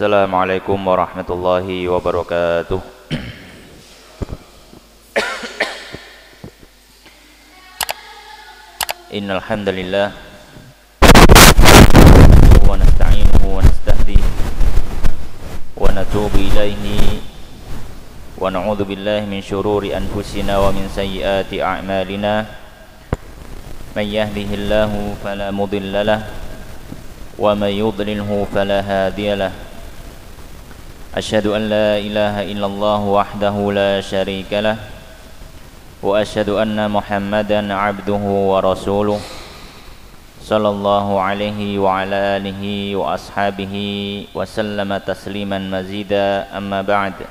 Assalamualaikum warahmatullahi wabarakatuh. Innal hamdalillah wa nasta'inuhu wa nastahdihi wa natubu ilaihi wa na'udzu billahi min syururi anfusina wa min sayyiati a'malina. Man yahdihillahu fala mudilla lahu wa may yudlilhu fala hadiya lahu. Asyhadu an la ilaha illallah wahdahu la syarika lah wa asyhadu anna Muhammadan abduhu wa rasuluh sallallahu alaihi wa ala alihi wa ashabihi wa sallama tasliman mazida, amma ba'd.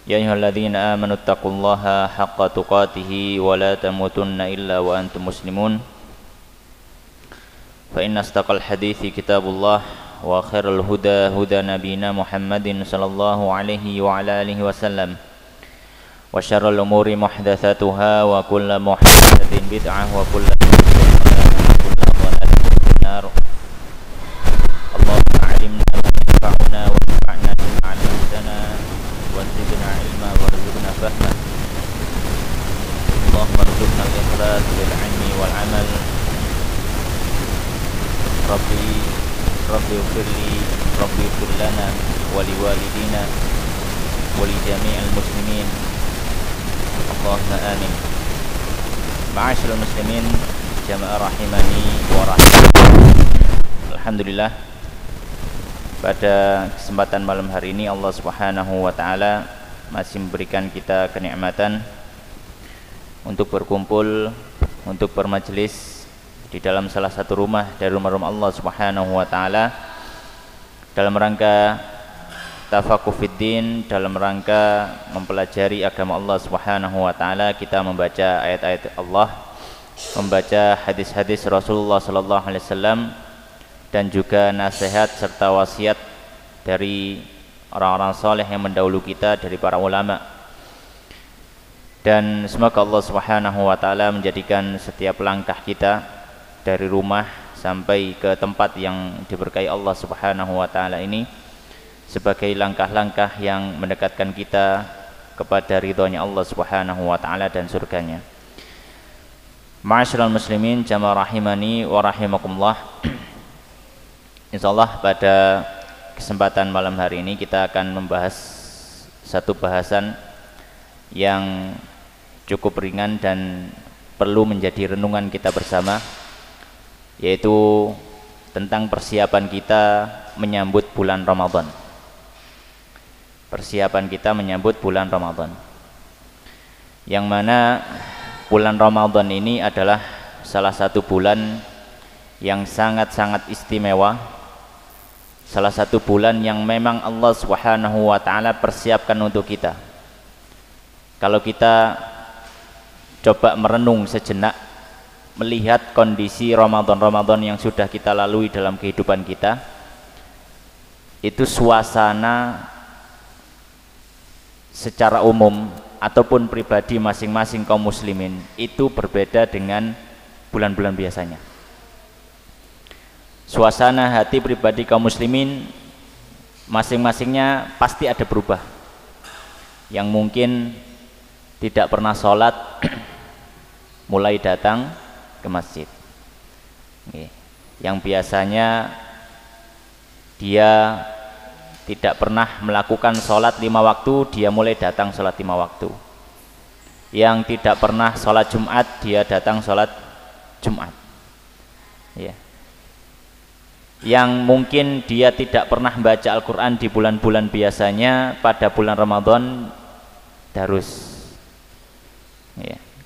Ya ayyuhalladzina amanu taqullaha haqqa tuqatih wa la tamutunna illa wa antum muslimun. Fa inna astaqal hadithi kitabullah wa khairul huda huda nabiyina Muhammadin sallallahu alaihi wa ala alihi wasallam, wa syarrul umuri muhdatsatuha wa kullu muhdatsatin bid'ah wa kullu dhalalatin finnar. Allahumma 'allimna ma yanfa'una wa anfa'na bima 'allamtana wa zidna 'ilma warzuqna fahma. Allahumma rzuqna al-ikhlas bil 'ilmi wal 'amal. Rabbi ighfir lana wa liwalidina wa li jami'il muslimin. Allahumma amin. Ma'asyiral muslimin jamaah rahimani wa rahimakumullah. Alhamdulillah, pada kesempatan malam hari ini Allah Subhanahu wa taala masih memberikan kita kenikmatan untuk berkumpul, untuk bermajelis di dalam salah satu rumah dari rumah-rumah Allah Subhanahu wa taala dalam rangka tafaqquh fiddin, dalam rangka mempelajari agama Allah Subhanahu wa taala. Kita membaca ayat-ayat Allah, membaca hadis-hadis Rasulullah sallallahu alaihi wasallam, dan juga nasihat serta wasiat dari orang-orang saleh yang mendahulu kita, dari para ulama. Dan semoga Allah Subhanahu wa taala menjadikan setiap langkah kita dari rumah sampai ke tempat yang diberkahi Allah Subhanahu wa taala ini sebagai langkah-langkah yang mendekatkan kita kepada ridhonya Allah Subhanahu wa taala dan surganya. Ma'asyiral muslimin jamaah rahimani wa rahimakumullah. Insyaallah pada kesempatan malam hari ini kita akan membahas satu bahasan yang cukup ringan dan perlu menjadi renungan kita bersama, yaitu tentang persiapan kita menyambut bulan Ramadan. Persiapan kita menyambut bulan Ramadan, yang mana bulan Ramadan ini adalah salah satu bulan yang sangat-sangat istimewa, salah satu bulan yang memang Allah Subhanahu wa taala persiapkan untuk kita. Kalau kita coba merenung sejenak, melihat kondisi Ramadan yang sudah kita lalui dalam kehidupan kita, itu suasana secara umum ataupun pribadi masing-masing kaum muslimin itu berbeda dengan bulan-bulan biasanya. Suasana hati pribadi kaum muslimin masing-masingnya pasti ada berubah. Yang mungkin tidak pernah sholat mulai datang ke masjid. Yang biasanya dia tidak pernah melakukan sholat 5 waktu, dia mulai datang sholat 5 waktu. Yang tidak pernah sholat Jumat, dia datang sholat Jumat. Yang mungkin dia tidak pernah membaca Al-Quran di bulan-bulan biasanya, pada bulan Ramadan darus.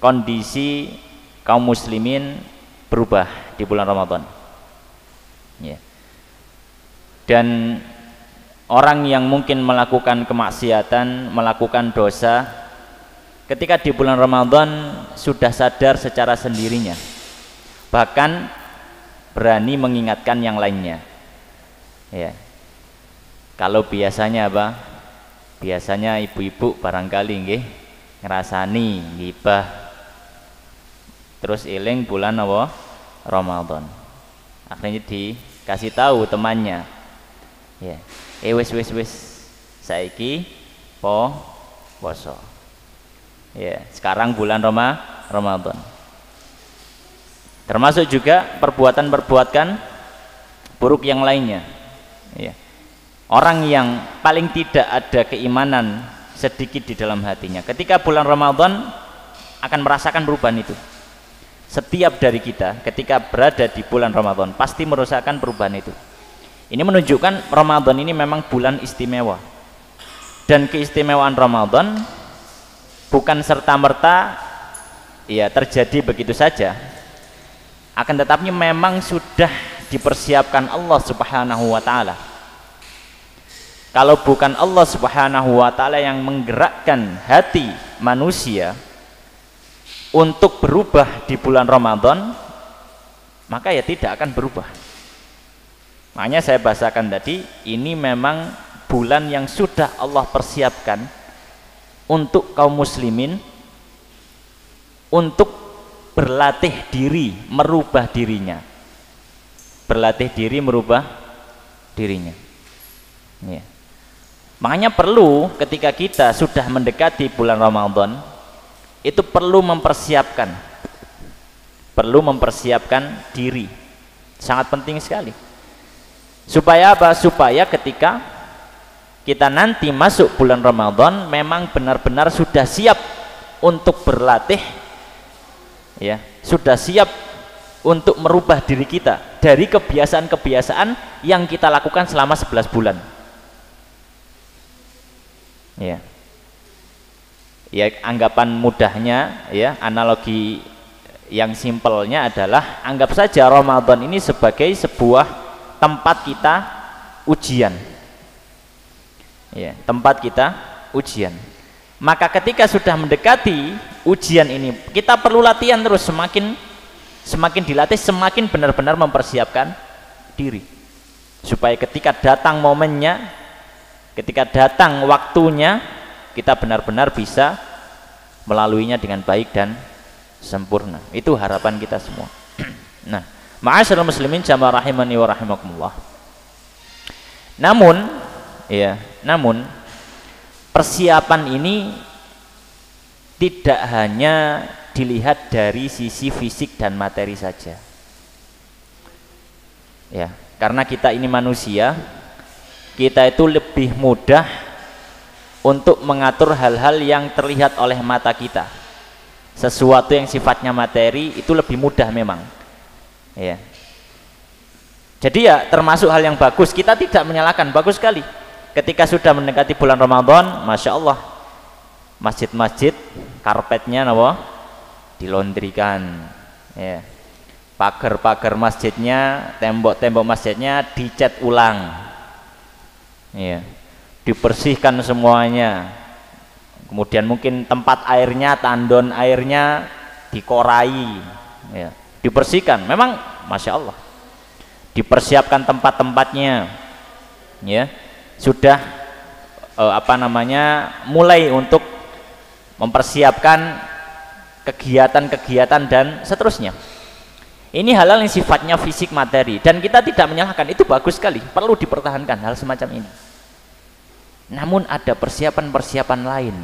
Kondisi kaum muslimin berubah di bulan Ramadan. Dan orang yang mungkin melakukan kemaksiatan, melakukan dosa, ketika di bulan Ramadan sudah sadar secara sendirinya, bahkan berani mengingatkan yang lainnya. Kalau biasanya apa? Biasanya ibu-ibu barangkali nggih ngrasani ngibah, terus eling bulan apa? Ramadan. Akhirnya dikasih tahu temannya. wis saiki poso. Ya, sekarang bulan Ramadan. Termasuk juga perbuatan-perbuatan buruk yang lainnya. Ya. Orang yang paling tidak ada keimanan sedikit di dalam hatinya, ketika bulan Ramadan akan merasakan perubahan itu. Setiap dari kita ketika berada di bulan Ramadan pasti merasakan perubahan itu. Ini menunjukkan Ramadan ini memang bulan istimewa. Dan keistimewaan Ramadan bukan serta-merta ya terjadi begitu saja. Akan tetapi memang sudah dipersiapkan Allah Subhanahu wa taala. Kalau bukan Allah Subhanahu wa taala yang menggerakkan hati manusia untuk berubah di bulan Ramadan, maka ya tidak akan berubah. Makanya saya bahasakan tadi, ini memang bulan yang sudah Allah persiapkan untuk kaum muslimin untuk berlatih diri merubah dirinya, berlatih diri merubah dirinya. Ya. Makanya perlu ketika kita sudah mendekati bulan Ramadan itu perlu mempersiapkan diri, sangat penting sekali. Supaya apa? Supaya ketika kita nanti masuk bulan Ramadan memang benar-benar sudah siap untuk berlatih, ya, sudah siap untuk merubah diri kita dari kebiasaan-kebiasaan yang kita lakukan selama 11 bulan. Ya. Ya, anggapan mudahnya, ya, analogi yang simpelnya adalah anggap saja Ramadan ini sebagai sebuah tempat kita ujian. Ya, tempat kita ujian. Maka ketika sudah mendekati ujian ini, kita perlu latihan terus, semakin dilatih semakin benar-benar mempersiapkan diri. Supaya ketika datang momennya, ketika datang waktunya, kita benar-benar bisa melaluinya dengan baik dan sempurna. Itu harapan kita semua. Nah, ma'asyiral muslimin jamaah rahimani wa rahimakumullah. Namun persiapan ini tidak hanya dilihat dari sisi fisik dan materi saja. Ya, karena kita ini manusia, kita itu lebih mudah untuk mengatur hal-hal yang terlihat oleh mata kita. Sesuatu yang sifatnya materi itu lebih mudah memang. Ya. Jadi ya termasuk hal yang bagus, kita tidak menyalahkan, bagus sekali. Ketika sudah mendekati bulan Ramadan, Masya Allah, masjid-masjid karpetnya dilondrikan, ya. Pagar-pagar masjidnya, tembok-tembok masjidnya dicat ulang, ya. Dibersihkan semuanya. Kemudian mungkin tempat airnya, tandon airnya dikorai, ya. Dibersihkan, memang Masya Allah, dipersiapkan tempat-tempatnya, ya. Sudah mulai untuk mempersiapkan kegiatan-kegiatan dan seterusnya. Ini hal-hal yang sifatnya fisik materi dan kita tidak menyalahkan, itu bagus sekali, perlu dipertahankan hal semacam ini. Namun ada persiapan-persiapan lain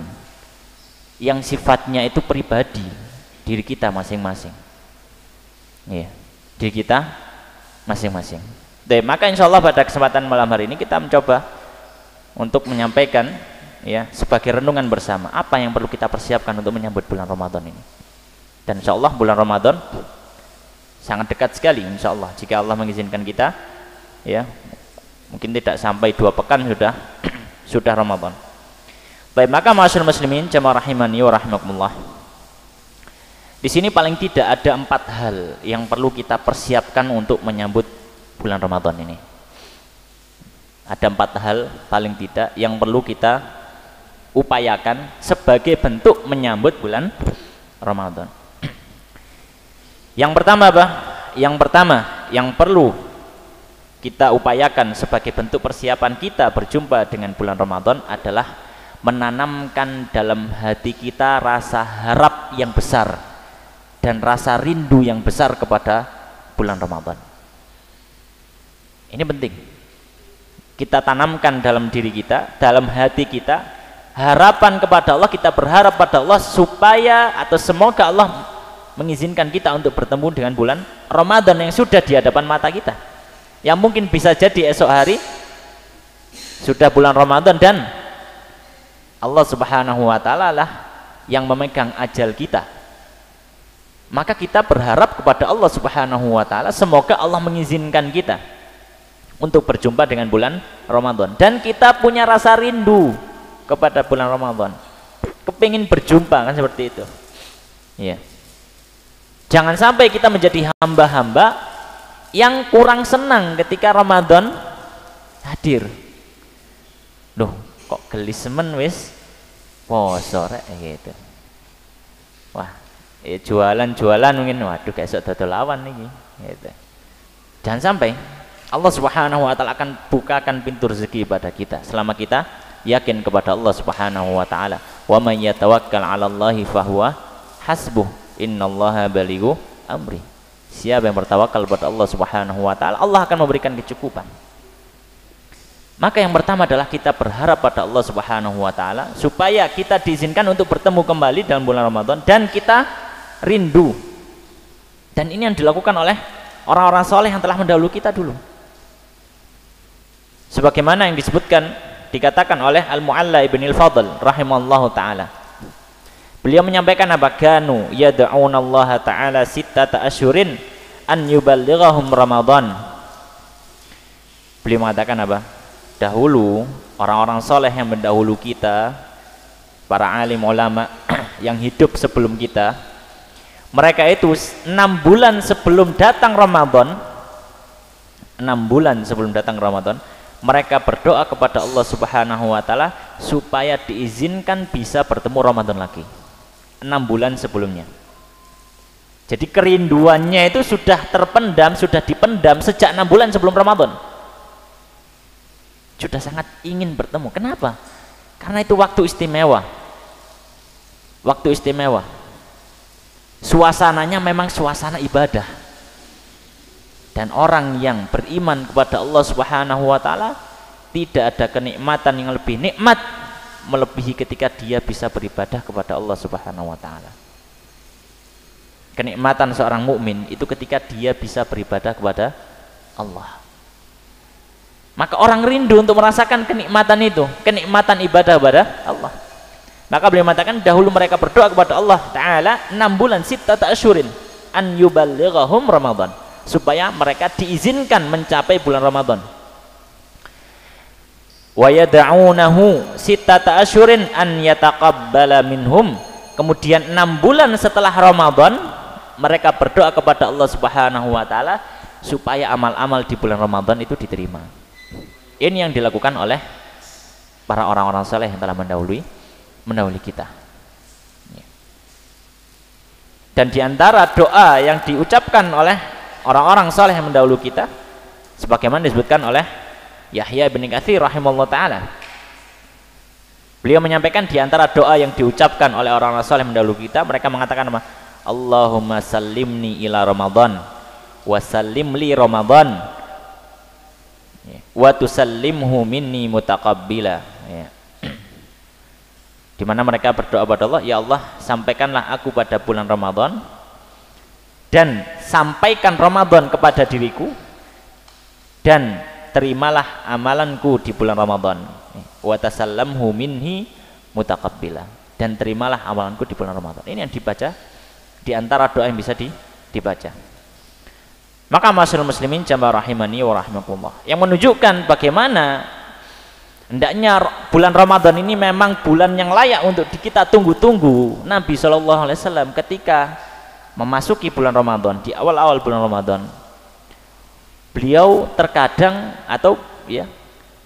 yang sifatnya itu pribadi, diri kita masing-masing, ya, diri kita masing-masing. Maka insya Allah pada kesempatan malam hari ini kita mencoba untuk menyampaikan, ya, sebagai renungan bersama apa yang perlu kita persiapkan untuk menyambut bulan Ramadan ini. Dan insya Allah bulan Ramadan sangat dekat sekali insya Allah, jika Allah mengizinkan kita, ya, mungkin tidak sampai 2 pekan sudah Ramadan. Baik, maka ma'asyiral muslimin jamaah rahimani wa rahimakumullah, di sini paling tidak ada 4 hal yang perlu kita persiapkan untuk menyambut bulan Ramadan ini. Ada 4 hal paling tidak yang perlu kita upayakan sebagai bentuk menyambut bulan Ramadan. Yang pertama apa? Yang pertama yang perlu kita upayakan sebagai bentuk persiapan kita berjumpa dengan bulan Ramadan adalah menanamkan dalam hati kita rasa harap yang besar dan rasa rindu yang besar kepada bulan Ramadan. Ini penting. kita tanamkan dalam diri kita, dalam hati kita, harapan kepada Allah, kita berharap pada Allah supaya atau semoga Allah mengizinkan kita untuk bertemu dengan bulan Ramadan yang sudah di hadapan mata kita, yang mungkin bisa jadi esok hari sudah bulan Ramadan dan Allah Subhanahu wa Ta'ala lah yang memegang ajal kita. Maka kita berharap kepada Allah Subhanahu wa Ta'ala semoga Allah mengizinkan kita untuk berjumpa dengan bulan Ramadan, dan kita punya rasa rindu kepada bulan Ramadan, kepingin berjumpa, kan seperti itu ya. Jangan sampai kita menjadi hamba-hamba yang kurang senang ketika Ramadan hadir. Loh, kok gelis semen wis poso rek gitu. Wah, jualan mungkin, waduh besok dodol lawan nih gitu. Jangan sampai. Allah Subhanahu wa Ta'ala akan bukakan pintu rezeki pada kita selama kita yakin kepada Allah Subhanahu wa Ta'ala. Wa may yatawakkal 'ala Allahi fahuwa hasbuh, innallaha balighu amri. Siapa yang bertawakal kepada Allah Subhanahu wa Ta'ala, Allah akan memberikan kecukupan. Maka yang pertama adalah kita berharap pada Allah Subhanahu wa Ta'ala supaya kita diizinkan untuk bertemu kembali dalam bulan Ramadan dan kita rindu. Dan ini yang dilakukan oleh orang-orang soleh yang telah mendahului kita dulu. Sebagaimana yang disebutkan, dikatakan oleh Al-Mu'alla ibn al-Fadl rahimallahu ta'ala, beliau menyampaikan apa? Kanu yad'una Allah ta'ala sittata asyurin an yuballighahum Ramadan. Beliau mengatakan apa? Dahulu orang-orang soleh yang mendahulu kita, para alim ulama yang hidup sebelum kita, mereka itu 6 bulan sebelum datang Ramadan, 6 bulan sebelum datang Ramadan, mereka berdoa kepada Allah Subhanahu wa Ta'ala supaya diizinkan bisa bertemu Ramadan lagi 6 bulan sebelumnya. Jadi kerinduannya itu sudah terpendam, sudah dipendam sejak 6 bulan sebelum Ramadan. Sudah sangat ingin bertemu. Kenapa? Karena itu waktu istimewa. Waktu istimewa. Suasananya memang suasana ibadah. Dan orang yang beriman kepada Allah Subhanahu wa Ta'ala, tidak ada kenikmatan yang lebih nikmat melebihi ketika dia bisa beribadah kepada Allah Subhanahu wa Ta'ala. Kenikmatan seorang mukmin itu ketika dia bisa beribadah kepada Allah. Maka orang rindu untuk merasakan kenikmatan itu, kenikmatan ibadah kepada Allah. Maka beliau mengatakan dahulu mereka berdoa kepada Allah Ta'ala 6 bulan sittata asyurin an yuballighahum Ramadan, supaya mereka diizinkan mencapai bulan Ramadan. Wa yad'unahu sittata asyurin an yataqabbala minhum. Kemudian 6 bulan setelah Ramadan mereka berdoa kepada Allah Subhanahu wa Ta'ala supaya amal-amal di bulan Ramadan itu diterima. Ini yang dilakukan oleh para orang-orang saleh yang telah mendahului kita. Dan diantara doa yang diucapkan oleh orang-orang saleh yang mendahului kita, sebagaimana disebutkan oleh Yahya bin Katsir rahimahullah ta'ala, beliau menyampaikan diantara doa yang diucapkan oleh orang-orang saleh mendahului kita, mereka mengatakan apa? Allahumma sallimni ila Ramadan wa sallim li Ramadan wa tusallimhu minni mutaqabbila. Di mana mereka berdoa kepada Allah, ya Allah, sampaikanlah aku pada bulan Ramadan dan sampaikan Ramadan kepada diriku, dan terimalah amalanku di bulan Ramadan. Wa tasallamhu minni mutaqabbila, dan terimalah amalanku di bulan Ramadan. Ini yang dibaca di antara doa yang bisa dibaca. Maka masyaallah muslimin jamaah rahimani wa rahimakumullah, yang menunjukkan bagaimana hendaknya bulan Ramadan ini memang bulan yang layak untuk kita tunggu-tunggu. Nabi SAW ketika memasuki bulan Ramadan, di awal-awal bulan Ramadan, beliau terkadang atau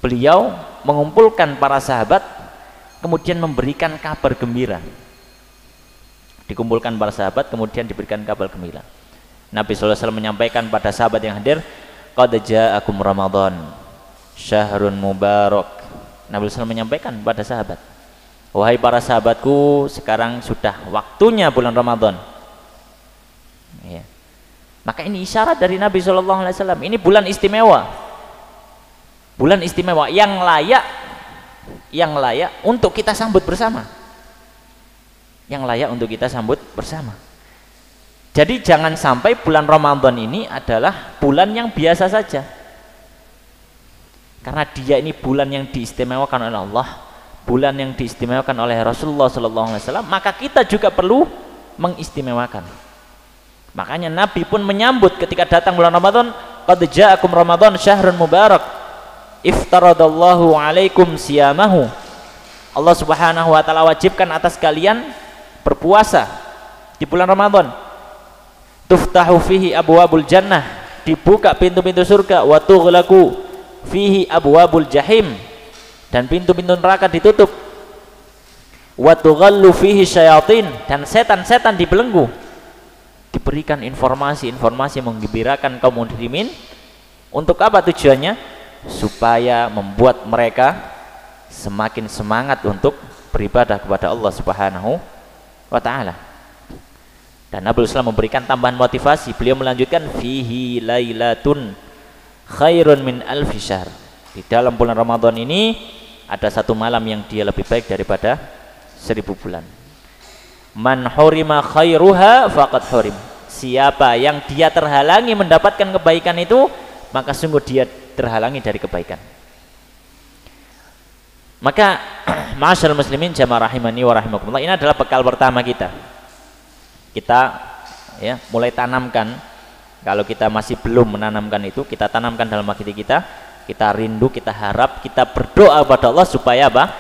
beliau mengumpulkan para sahabat kemudian memberikan kabar gembira. Dikumpulkan para sahabat kemudian diberikan kabar gembira. Nabi SAW menyampaikan pada sahabat yang hadir, qad ja'akum Ramadan syahrun mubarak. Nabi SAW menyampaikan pada sahabat, wahai para sahabatku, sekarang sudah waktunya bulan Ramadan. Maka ini isyarat dari Nabi SAW, ini bulan istimewa. Bulan istimewa yang layak untuk kita sambut bersama. Yang layak untuk kita sambut bersama. Jadi jangan sampai bulan Ramadan ini adalah bulan yang biasa saja. Karena dia ini bulan yang diistimewakan oleh Allah, bulan yang diistimewakan oleh Rasulullah SAW, maka kita juga perlu mengistimewakan. Makanya Nabi pun menyambut ketika datang bulan Ramadan, qad ja'akum Ramadan syahrun mubarak iftaradallahu alaikum siyamahu. Allah Subhanahu wa taala wajibkan atas kalian berpuasa di bulan Ramadan. Tuftahu fihi abwabul jannah, dibuka pintu-pintu surga, wa tughlaqu fihi abwabul jahim, dan pintu-pintu neraka ditutup. Wa tughallu fihi syayatin, dan setan-setan dibelenggu. Diberikan informasi-informasi menggembirakan kaum muslimin. Untuk apa tujuannya? Supaya membuat mereka semakin semangat untuk beribadah kepada Allah Subhanahu wa taala. Dan Nabi SAW memberikan tambahan motivasi. Beliau melanjutkan, fihi lailatun khairun min alfi syahr. Di dalam bulan Ramadan ini ada satu malam yang dia lebih baik daripada 1000 bulan. Man hurima khairuha faqad hurim. Siapa yang dia terhalangi mendapatkan kebaikan itu, maka sungguh dia terhalangi dari kebaikan. Maka ma'asyiral muslimin jamaah rahimani wa rahimakumullah, ini adalah bekal pertama kita. Kita ya mulai tanamkan. Kalau kita masih belum menanamkan itu, kita tanamkan dalam hati kita. Kita rindu, kita harap, kita berdoa kepada Allah supaya apa?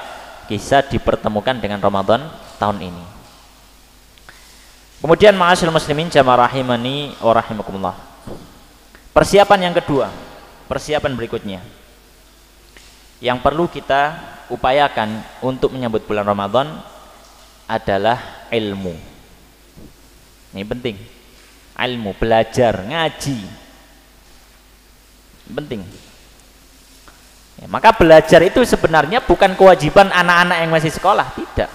Bisa dipertemukan dengan Ramadan tahun ini. Kemudian ma'asyiral muslimin jamaah rahimani wa rahimakumullah, persiapan yang kedua, persiapan berikutnya yang perlu kita upayakan untuk menyambut bulan Ramadan adalah ilmu. Ini penting. Ilmu, belajar, ngaji, penting ya. Maka belajar itu sebenarnya bukan kewajiban anak-anak yang masih sekolah, tidak.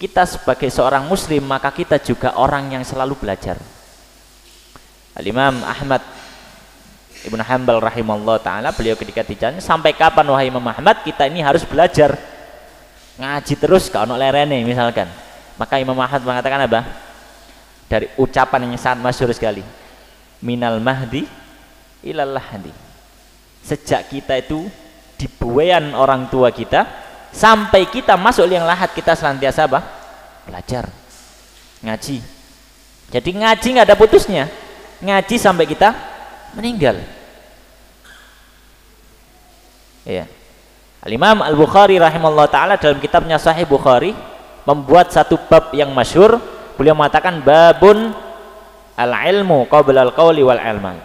Kita sebagai seorang muslim, maka kita juga orang yang selalu belajar. Al-Imam Ahmad Ibn Hanbal rahimahullah ta'ala, beliau ketika ditanya, sampai kapan wahai Imam Ahmad kita ini harus belajar ngaji terus kalau lerene misalkan, maka Imam Ahmad mengatakan apa? Dari ucapan yang sangat masyhur sekali, minal mahdi ilal lahdi. Sejak kita itu di buayan orang tua kita sampai kita masuk liang lahat, kita senantiasa apa? Belajar, ngaji. Jadi ngaji nggak ada putusnya, ngaji sampai kita meninggal. Ya. Al-Imam Al-Bukhari rahimahullah ta'ala dalam kitabnya Sahih Bukhari membuat satu bab yang masyhur. Beliau mengatakan babun al-ilmu qabla al-qawli wal ilman.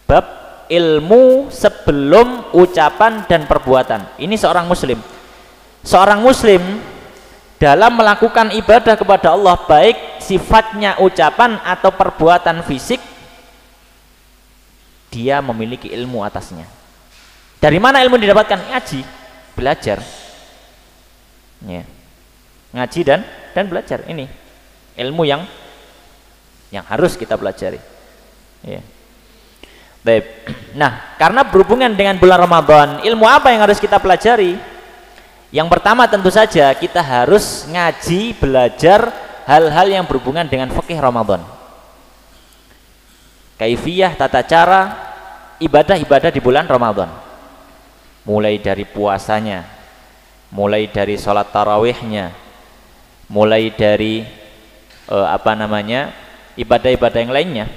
Bab ilmu sebelum ucapan dan perbuatan. Ini seorang muslim. Seorang muslim dalam melakukan ibadah kepada Allah, baik sifatnya ucapan atau perbuatan fisik, dia memiliki ilmu atasnya. Dari mana ilmu didapatkan? Ngaji, belajar. Ya. Ngaji dan belajar. Ini ilmu yang harus kita pelajari. Ya. Baik. Nah, karena berhubungan dengan bulan Ramadan, ilmu apa yang harus kita pelajari? Yang pertama tentu saja kita harus ngaji, belajar hal-hal yang berhubungan dengan fikih Ramadan. Kaifiyah, tata cara ibadah-ibadah di bulan Ramadan. Mulai dari puasanya, mulai dari sholat tarawihnya, mulai dari ibadah-ibadah yang lainnya,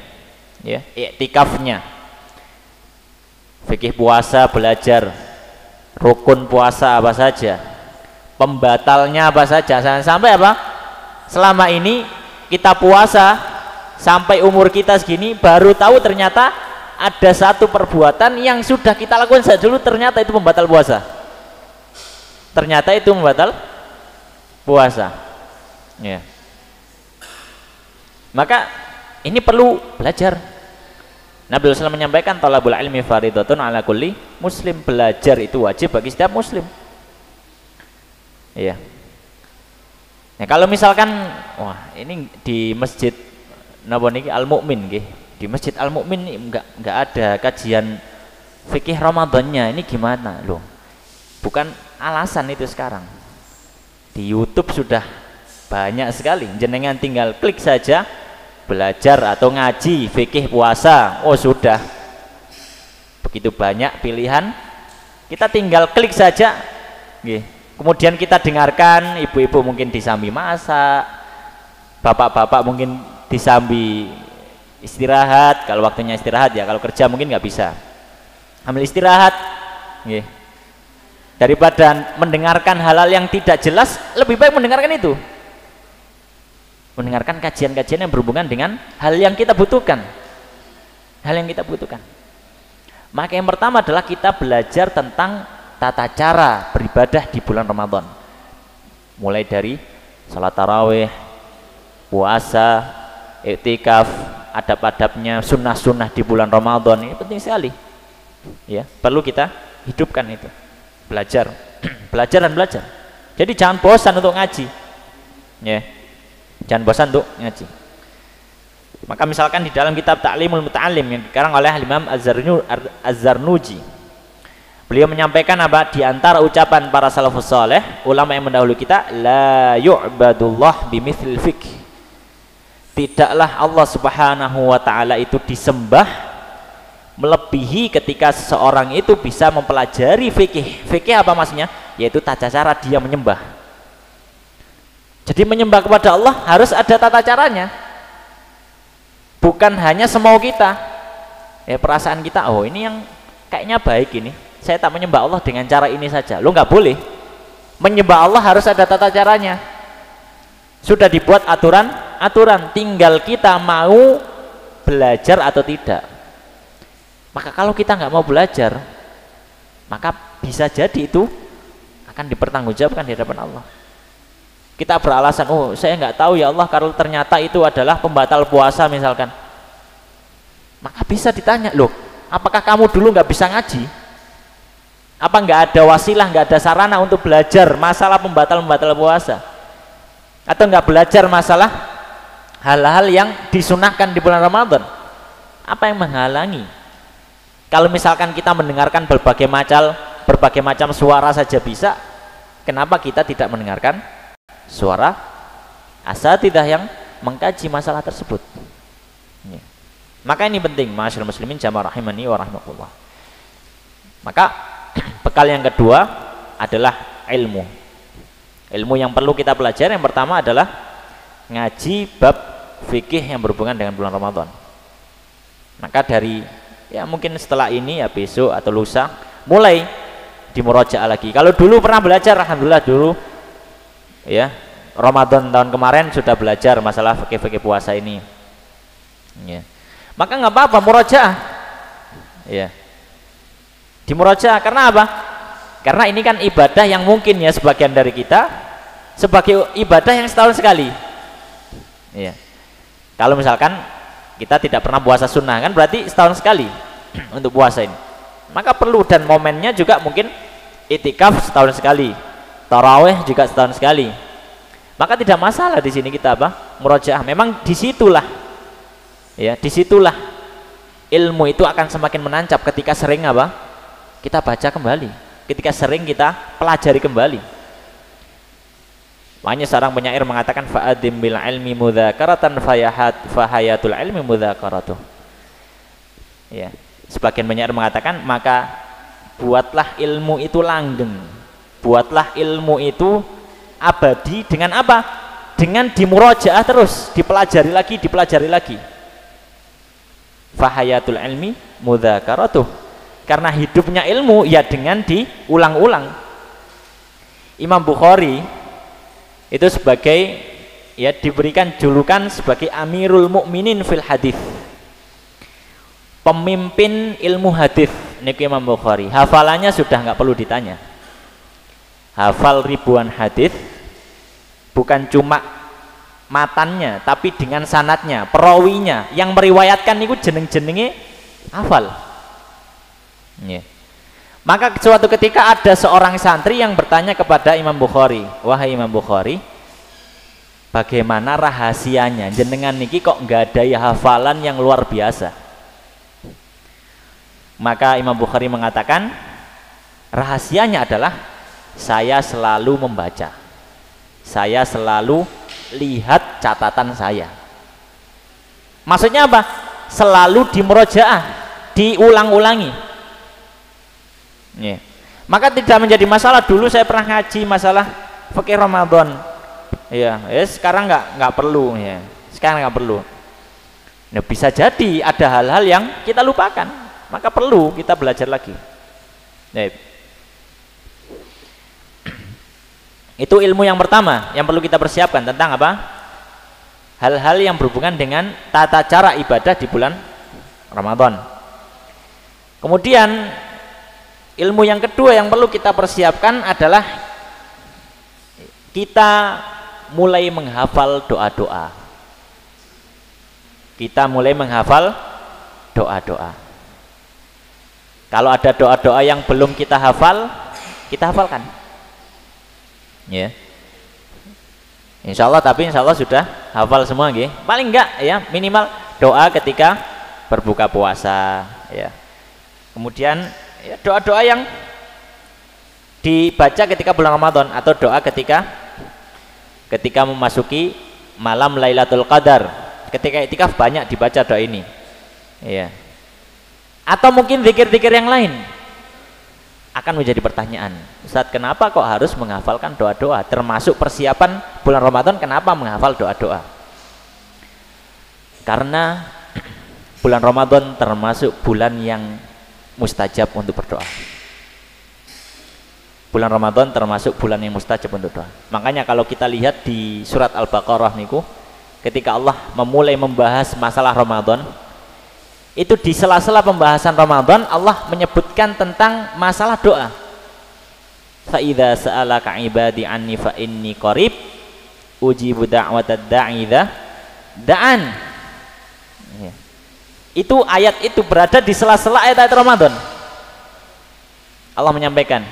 ya, iktikafnya, fikih puasa, belajar rukun puasa apa saja, pembatalnya apa saja. Jangan sampai apa? Selama ini kita puasa sampai umur kita segini baru tahu ternyata ada satu perbuatan yang sudah kita lakukan sejak dulu, ternyata itu membatal puasa. Ternyata itu membatal puasa. Ya. Maka ini perlu belajar. Nabi SAW menyampaikan talabul ilmi faridatun ala kulli muslim. Belajar itu wajib bagi setiap muslim. Iya. Nah, kalau misalkan wah, ini di masjid napa niki Al Mukmin nggih. Di Masjid Al Mukmin enggak ada kajian fikih Ramadannya ini gimana loh. Bukan alasan itu sekarang. Di YouTube sudah banyak sekali. Jenengan tinggal klik saja belajar atau ngaji fikih puasa. Oh sudah. Begitu banyak pilihan. Kita tinggal klik saja. Kemudian kita dengarkan, ibu-ibu mungkin disambi masak, bapak-bapak mungkin disambi istirahat. Kalau waktunya istirahat ya, kalau kerja mungkin nggak bisa. Ambil istirahat. Daripada mendengarkan hal-hal yang tidak jelas, lebih baik mendengarkan itu. Mendengarkan kajian-kajian yang berhubungan dengan hal yang kita butuhkan. Hal yang kita butuhkan. Maka yang pertama adalah kita belajar tentang tata cara beribadah di bulan Ramadan. Mulai dari salat tarawih, puasa, iktikaf, adab-adabnya, sunnah-sunnah di bulan Ramadan. Ini penting sekali. Ya, perlu kita hidupkan itu. Belajar, belajar dan belajar. Jadi jangan bosan untuk ngaji. Ya. Jangan bosan untuk ngaji. Maka misalkan di dalam kitab Ta'limul Muta'allim yang dikarang oleh Imam Az-Zarnuji, beliau menyampaikan apa? Di antara ucapan para salafus saleh, ulama yang mendahului kita, la yu'badullah bimithlil fiqh. Tidaklah Allah Subhanahu wa taala itu disembah melebihi ketika seseorang itu bisa mempelajari fikih. Fikih apa maksudnya? Yaitu tata cara dia menyembah. Jadi menyembah kepada Allah harus ada tata caranya. Bukan hanya semau kita. Ya, perasaan kita, oh ini yang kayaknya baik ini. Saya tak menyembah Allah dengan cara ini saja. Lo nggak boleh. Menyembah Allah harus ada tata caranya. Sudah dibuat aturan, tinggal kita mau belajar atau tidak. Maka kalau kita nggak mau belajar, maka bisa jadi itu akan dipertanggungjawabkan di hadapan Allah. Kita beralasan, oh saya nggak tahu ya Allah, kalau ternyata itu adalah pembatal puasa misalkan. Maka bisa ditanya, loh apakah kamu dulu nggak bisa ngaji? Apa nggak ada wasilah, nggak ada sarana untuk belajar masalah pembatal puasa? Atau nggak belajar masalah hal-hal yang disunahkan di bulan Ramadan? Apa yang menghalangi? Kalau misalkan kita mendengarkan berbagai macam suara saja bisa, kenapa kita tidak mendengarkan suara asatidzah yang mengkaji masalah tersebut? Ya. Maka ini penting, ma'asyiral muslimin jamaah rahimani wa rahmatullah. Maka bekal yang kedua adalah ilmu. Ilmu yang perlu kita pelajari yang pertama adalah ngaji bab fikih yang berhubungan dengan bulan Ramadan. Maka dari ya mungkin setelah ini ya besok atau lusa mulai dimurajaah lagi. Kalau dulu pernah belajar, alhamdulillah dulu ya Ramadan tahun kemarin sudah belajar masalah fikih puasa ini. Ya. Maka nggak apa-apa murajaah. Ya. Dimurajaah karena apa? Karena ini kan ibadah yang mungkin ya sebagian dari kita sebagai ibadah yang setahun sekali. Ya. Kalau misalkan kita tidak pernah puasa sunnah kan berarti setahun sekali untuk puasa ini. Maka perlu, dan momennya juga mungkin itikaf setahun sekali, tarawih juga setahun sekali. Maka tidak masalah di sini kita apa? Murojaah. Memang disitulah ya, disitulah ilmu itu akan semakin menancap ketika sering apa? Kita baca kembali, ketika sering kita pelajari kembali. Makanya seorang penyair mengatakan fa'adim bil ilmi mudzakaratan fahayatul ilmi mudzakaratuh. Ya, sebagian penyair mengatakan maka buatlah ilmu itu langgeng, buatlah ilmu itu abadi dengan apa? Dengan dimurojaah terus, dipelajari lagi. Fahayatul ilmi mudzakaratuh. Karena hidupnya ilmu ya dengan diulang-ulang. Imam Bukhari itu sebagai ya diberikan julukan sebagai Amirul Mukminin fil hadis, pemimpin ilmu hadis. Niki Imam Bukhari hafalannya sudah nggak perlu ditanya, hafal ribuan hadis, bukan cuma matannya tapi dengan sanadnya, perawinya yang meriwayatkan niku jeneng-jenenge hafal. Yeah. Maka suatu ketika ada seorang santri yang bertanya kepada Imam Bukhari, wahai Imam Bukhari, bagaimana rahasianya jenengan niki kok nggak ada ya hafalan yang luar biasa? Maka Imam Bukhari mengatakan rahasianya adalah saya selalu membaca, saya selalu lihat catatan saya. Maksudnya apa? Selalu dimurojaah, diulang-ulangi. Maka tidak menjadi masalah. Dulu saya pernah ngaji masalah fikih Ramadan, sekarang nggak perlu, sekarang nggak perlu. Nah, bisa jadi ada hal-hal yang kita lupakan, maka perlu kita belajar lagi. Itu ilmu yang pertama yang perlu kita persiapkan tentang apa? Hal-hal yang berhubungan dengan tata cara ibadah di bulan Ramadan. Kemudian ilmu yang kedua yang perlu kita persiapkan adalah kita mulai menghafal doa-doa. Kita mulai menghafal doa-doa. Kalau ada doa-doa yang belum kita hafal, kita hafalkan. Ya. Insya Allah, tapi insya Allah sudah hafal semua, nggih. Paling enggak ya minimal doa ketika berbuka puasa, ya. Kemudian ya, doa-doa yang dibaca ketika bulan Ramadan atau doa ketika memasuki malam Lailatul Qadar. Ketika iktikaf banyak dibaca doa ini, ya. Atau mungkin zikir-zikir yang lain. Akan menjadi pertanyaan, Ustaz, kenapa kok harus menghafalkan doa-doa? Termasuk persiapan bulan Ramadan, kenapa menghafal doa-doa? Karena bulan Ramadan termasuk bulan yang mustajab untuk berdoa. Bulan Ramadan termasuk bulan yang mustajab untuk doa. Makanya kalau kita lihat di surat Al-Baqarah niku, ketika Allah memulai membahas masalah Ramadan, itu di sela-sela pembahasan Ramadan Allah menyebutkan tentang masalah doa. Fa idza sa'alaka 'ibadi 'anni fa inni qarib ujibu da'watad da'i idza da'an. Itu ayat itu berada di sela-sela ayat-ayat Ramadan. Allah menyampaikan,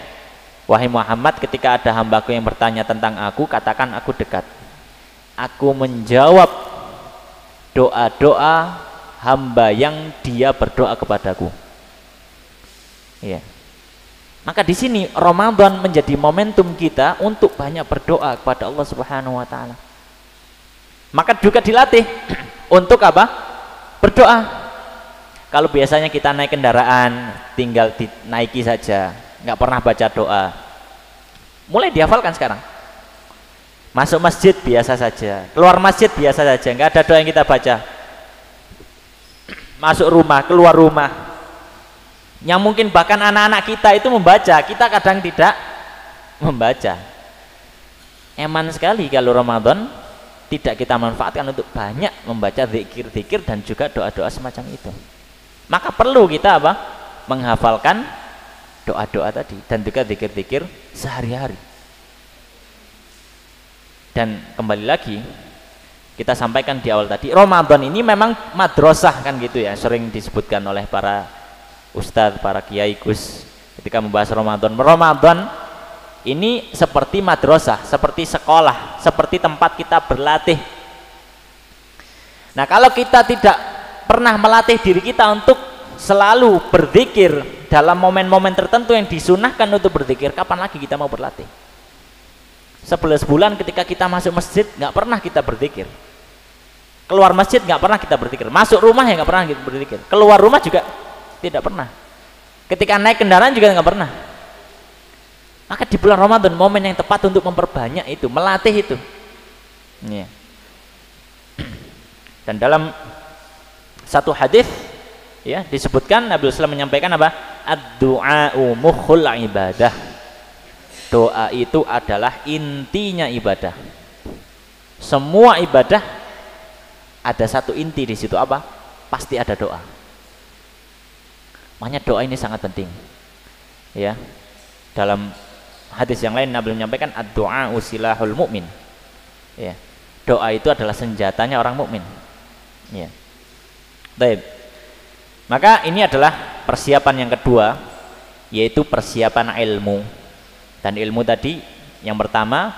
wahai Muhammad, ketika ada hambaku yang bertanya tentang aku, katakan aku dekat. Aku menjawab doa-doa hamba yang dia berdoa kepadaku. Ya. Maka di sini Ramadan menjadi momentum kita untuk banyak berdoa kepada Allah Subhanahu wa taala. Maka juga dilatih untuk apa? Berdoa. Kalau biasanya kita naik kendaraan tinggal dinaiki saja, nggak pernah baca doa. Mulai dihafalkan sekarang. Masuk masjid biasa saja, keluar masjid biasa saja, nggak ada doa yang kita baca. Masuk rumah, keluar rumah, yang mungkin bahkan anak-anak kita itu membaca, kita kadang tidak membaca. Eman sekali kalau Ramadan tidak kita manfaatkan untuk banyak membaca zikir-zikir dan juga doa-doa semacam itu. Maka perlu kita apa? Menghafalkan doa-doa tadi dan juga zikir-zikir sehari-hari. Dan kembali lagi kita sampaikan di awal tadi, Ramadan ini memang madrasah kan gitu ya, sering disebutkan oleh para ustadz, para kiai gus ketika membahas Ramadan. Ramadan ini seperti madrasah, seperti sekolah, seperti tempat kita berlatih. Nah, kalau kita tidak pernah melatih diri kita untuk selalu berzikir dalam momen-momen tertentu yang disunahkan untuk berzikir, kapan lagi kita mau berlatih? 11 bulan ketika kita masuk masjid nggak pernah kita berzikir, keluar masjid nggak pernah kita berzikir, masuk rumah ya nggak pernah kita berzikir, keluar rumah juga tidak pernah, ketika naik kendaraan juga nggak pernah. Maka di bulan Ramadan momen yang tepat untuk memperbanyak itu, melatih itu. Ya. Dan dalam satu hadis ya disebutkan Nabi SAW menyampaikan apa? Ad-du'a'u mukhul ibadah. Doa itu adalah intinya ibadah. Semua ibadah ada satu inti di situ, apa? Pasti ada doa. Makanya doa ini sangat penting. Ya. Dalam hadis yang lain Nabi menyampaikan ad-du'a'u silahul mu'min. Ya. Doa itu adalah senjatanya orang mukmin. Ya. Baik. Maka ini adalah persiapan yang kedua, yaitu persiapan ilmu. Dan ilmu tadi yang pertama,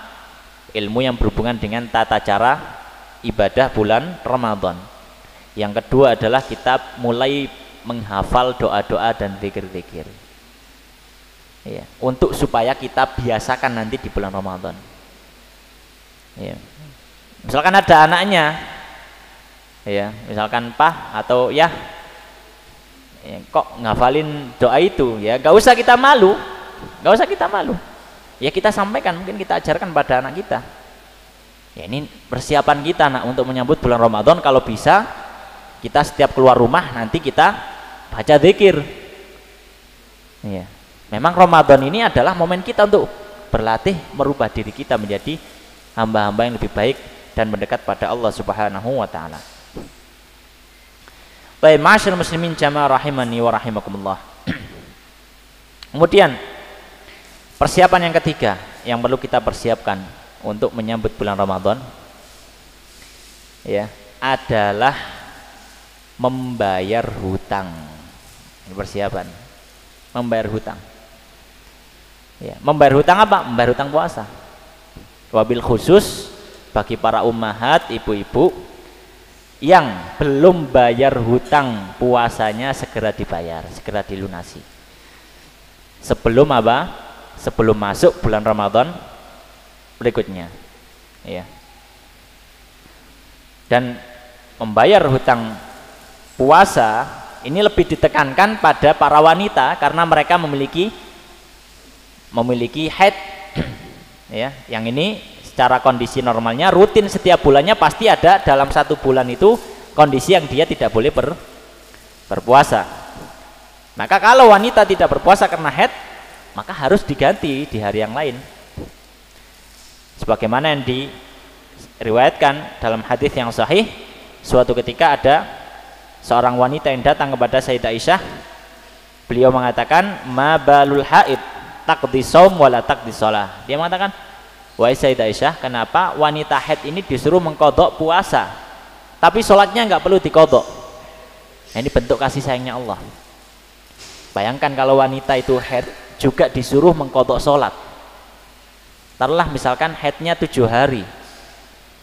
ilmu yang berhubungan dengan tata cara ibadah bulan Ramadan. Yang kedua adalah kita mulai menghafal doa-doa dan zikir-zikir. Ya, untuk supaya kita biasakan nanti di bulan Ramadan. Ya. Misalkan ada anaknya, ya, misalkan Pak atau ya kok ngafalin doa itu, ya gak usah kita malu, ya kita sampaikan, mungkin kita ajarkan pada anak kita, ya ini persiapan kita nak untuk menyambut bulan Ramadan. Kalau bisa kita setiap keluar rumah nanti kita baca zikir. Ya, memang Ramadan ini adalah momen kita untuk berlatih merubah diri kita menjadi hamba-hamba yang lebih baik dan mendekat pada Allah Subhanahu wa taala. Baik, ma'asyiral muslimin jamaah rahimani wa rahimakumullah. Kemudian persiapan yang ketiga yang perlu kita persiapkan untuk menyambut bulan Ramadan, ya, adalah membayar hutang. Ini persiapan membayar hutang. Ya, membayar hutang apa? Membayar hutang puasa. Wabil khusus bagi para ummahat, ibu-ibu yang belum bayar hutang puasanya, segera dibayar, segera dilunasi. Sebelum apa? Sebelum masuk bulan Ramadan berikutnya. Ya. Dan membayar hutang puasa ini lebih ditekankan pada para wanita karena mereka memiliki haid. Ya, yang ini secara kondisi normalnya rutin setiap bulannya pasti ada dalam satu bulan itu kondisi yang dia tidak boleh berpuasa. Maka kalau wanita tidak berpuasa karena haid, maka harus diganti di hari yang lain. Sebagaimana yang diriwayatkan dalam hadis yang sahih, suatu ketika ada seorang wanita yang datang kepada Sayyidah Aisyah. Beliau mengatakan, "Ma balul haid taqdi shaum wala taqdi shalah." Dia mengatakan, "Wahai Sayyidah Aisyah, kenapa wanita haid ini disuruh mengkodok puasa, tapi sholatnya nggak perlu dikodok?" Nah, ini bentuk kasih sayangnya Allah. Bayangkan kalau wanita itu haid juga disuruh mengkodok sholat. Taruhlah misalkan haidnya 7 hari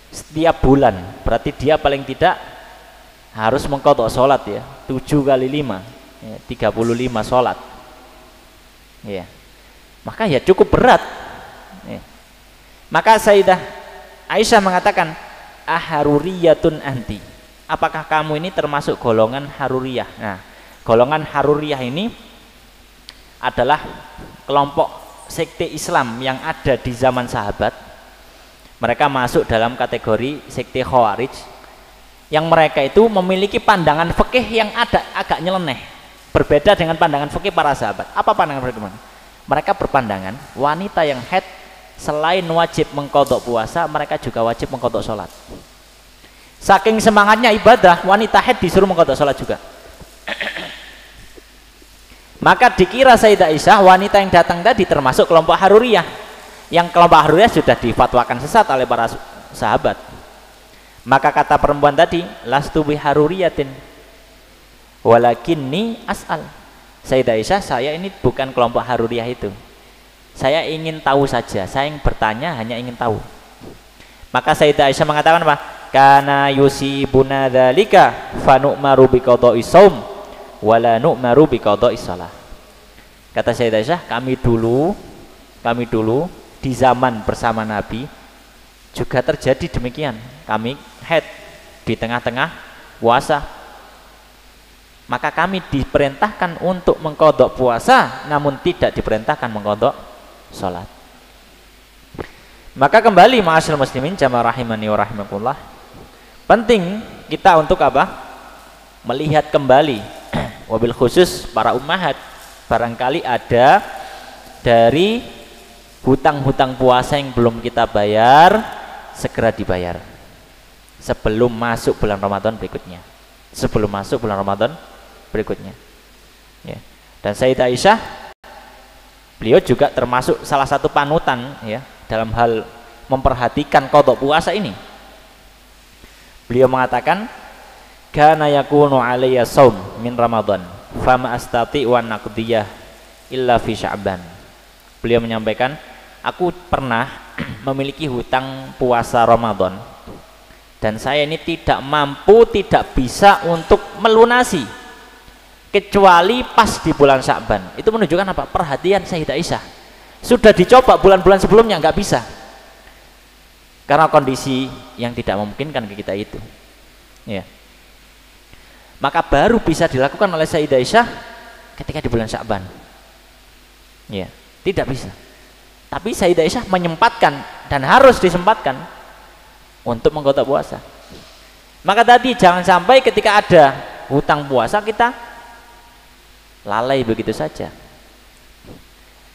setiap bulan, berarti dia paling tidak harus mengkodok sholat, ya, 7 kali 5, ya, 35 sholat. Ya. Maka ya cukup berat. Ya. Maka Sayyidah Aisyah mengatakan, "Aharuriyatun anti." Apakah kamu ini termasuk golongan haruriyah? Nah, golongan haruriyah ini adalah kelompok sekte Islam yang ada di zaman sahabat. Mereka masuk dalam kategori sekte Khawarij, yang mereka itu memiliki pandangan fikih yang agak nyeleneh, berbeda dengan pandangan fikih para sahabat. Apa pandangan mereka? Mereka berpandangan wanita yang haid selain wajib mengkodok puasa, mereka juga wajib mengkodok sholat. Saking semangatnya ibadah, wanita haid disuruh mengkodok sholat juga. Maka dikira Sayyidah Aisyah wanita yang datang tadi termasuk kelompok haruriyah, yang kelompok haruriyah sudah difatwakan sesat oleh para sahabat. Maka kata perempuan tadi, "Lastu bi haruriyatin walakinni as'al." Sayyidah Aisyah, saya ini bukan kelompok haruriyah itu. Saya ingin tahu saja, saya yang bertanya hanya ingin tahu. Maka Sayyidah Aisyah mengatakan apa? "Kana yusibuna dzalika fa nu'maru bi qada'i shaum wa la nu'maru bi qada'i shalah." Kata Sayyidah Aisyah, kami dulu di zaman bersama Nabi juga terjadi demikian. Kami haid di tengah-tengah puasa, maka kami diperintahkan untuk mengkodok puasa, namun tidak diperintahkan mengkodok sholat. Maka kembali ma'asyiral muslimin jamaah rahimani wa rahimakumullah, penting kita untuk apa? Melihat kembali, wabil khusus para ummahat, barangkali ada dari hutang-hutang puasa yang belum kita bayar, segera dibayar sebelum masuk bulan Ramadan berikutnya. Ya. Dan Sayyidah Aisyah, beliau juga termasuk salah satu panutan, ya, dalam hal memperhatikan qadha puasa ini. Beliau mengatakan, "Kana yakunu alayya shaum min Ramadan, fama astati wa naqdiyah illa fi Sya'ban." Beliau menyampaikan, aku pernah memiliki hutang puasa Ramadan dan saya ini tidak mampu, tidak bisa untuk melunasi kecuali pas di bulan Sya'ban. Itu menunjukkan apa? Perhatian Sayyidah Aisyah. Sudah dicoba bulan-bulan sebelumnya nggak bisa, karena kondisi yang tidak memungkinkan ke kita itu, ya. Maka baru bisa dilakukan oleh Sayyidah Aisyah ketika di bulan Sya'ban, ya. Tidak bisa. Tapi Sayyidah Aisyah menyempatkan, dan harus disempatkan untuk mengqadha puasa. Maka tadi jangan sampai ketika ada hutang puasa kita lalai begitu saja.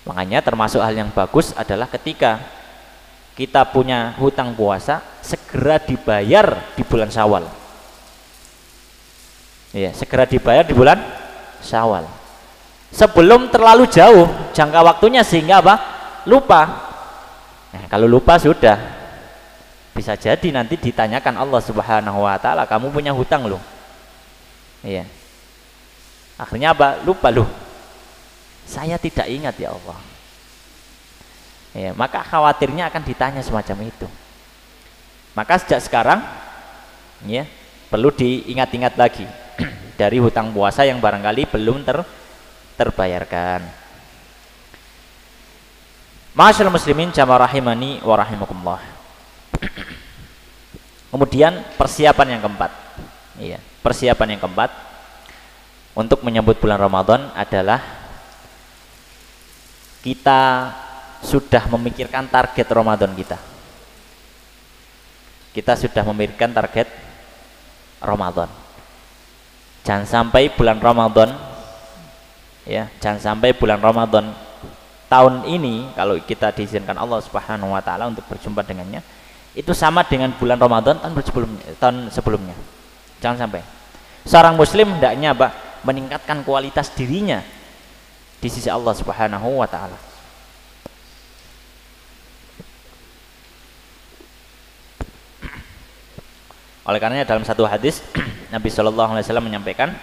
Makanya termasuk hal yang bagus adalah ketika kita punya hutang puasa segera dibayar di bulan Syawal. Ya, segera dibayar di bulan Syawal. Sebelum terlalu jauh jangka waktunya sehingga apa? Lupa. Nah, kalau lupa sudah bisa jadi nanti ditanyakan Allah Subhanahu wa taala, kamu punya hutang loh. Iya. Akhirnya apa? Lupa loh. Saya tidak ingat ya Allah. Ya, maka khawatirnya akan ditanya semacam itu. Maka sejak sekarang, ya, perlu diingat-ingat lagi dari hutang puasa yang barangkali belum terbayarkan. Ma'asyiral muslimin jamaah rahimani wa rahimakumullah. Kemudian persiapan yang keempat. Iya, persiapan yang keempat untuk menyambut bulan Ramadan adalah kita sudah memikirkan target Ramadan kita. Kita sudah memikirkan target Ramadan. Jangan sampai bulan Ramadan, ya, jangan sampai bulan Ramadan tahun ini, kalau kita diizinkan Allah Subhanahu wa taala untuk berjumpa dengannya, itu sama dengan bulan Ramadan tahun sebelumnya. Jangan sampai. Seorang muslim hendaknya apa? Meningkatkan kualitas dirinya di sisi Allah Subhanahu wa taala. Oleh karenanya dalam satu hadis Nabi Shallallahu Alaihi Wasallam menyampaikan,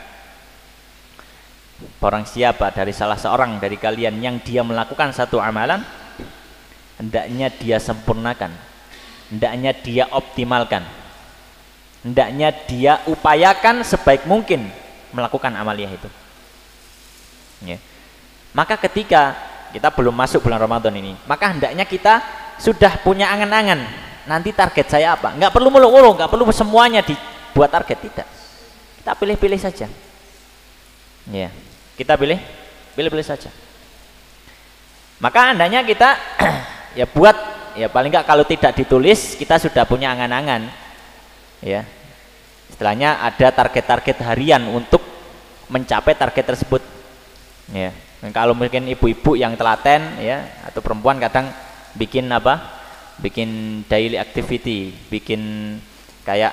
barang siapa dari salah seorang dari kalian yang dia melakukan satu amalan, hendaknya dia sempurnakan, hendaknya dia optimalkan, hendaknya dia upayakan sebaik mungkin melakukan amaliyah itu, ya. Maka ketika kita belum masuk bulan Ramadan ini, maka hendaknya kita sudah punya angan-angan, nanti target saya apa. Nggak perlu muluk-muluk, nggak perlu semuanya dibuat target, tidak. Kita pilih-pilih saja, ya. Kita pilih-pilih saja. Maka hendaknya kita ya buat, ya paling nggak kalau tidak ditulis kita sudah punya angan-angan, ya. Istilahnya ada target-target harian untuk mencapai target tersebut, ya. Dan kalau mungkin ibu-ibu yang telaten, ya, atau perempuan kadang bikin apa? Bikin daily activity, bikin kayak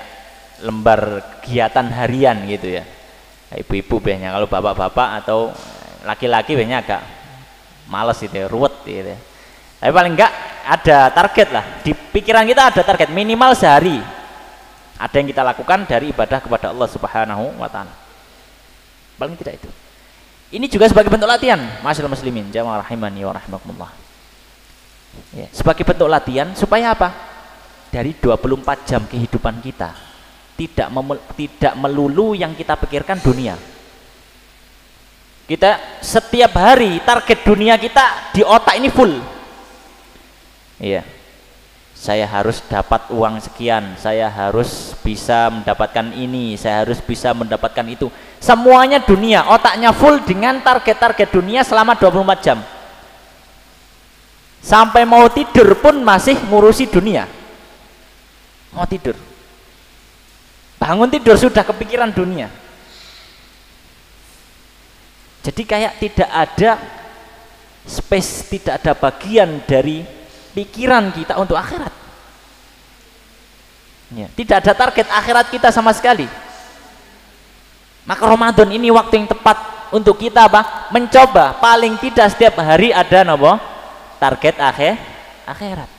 lembar kegiatan harian gitu ya. Ibu-ibu biasanya, kalau bapak-bapak atau laki-laki biasanya agak males gitu ya, ruwet gitu ya. Tapi paling enggak ada target lah, di pikiran kita ada target minimal sehari ada yang kita lakukan dari ibadah kepada Allah Subhanahu wa taala. Paling tidak itu. Ini juga sebagai bentuk latihan, ma'asyiral muslimin jamaah rahimani wa rahimakumullah. Ya, sebagai bentuk latihan supaya apa? Dari 24 jam kehidupan kita tidak melulu yang kita pikirkan dunia. Kita setiap hari target dunia kita di otak ini full. Iya. Saya harus dapat uang sekian, saya harus bisa mendapatkan ini, saya harus bisa mendapatkan itu. Semuanya dunia, otaknya full dengan target-target dunia selama 24 jam. Sampai mau tidur pun masih ngurusi dunia. Mau tidur, bangun tidur sudah kepikiran dunia. Jadi kayak tidak ada space, tidak ada bagian dari pikiran kita untuk akhirat, ya, tidak ada target akhirat kita sama sekali. Maka Ramadan ini waktu yang tepat untuk kita apa? Mencoba paling tidak setiap hari ada nopo target akhirat.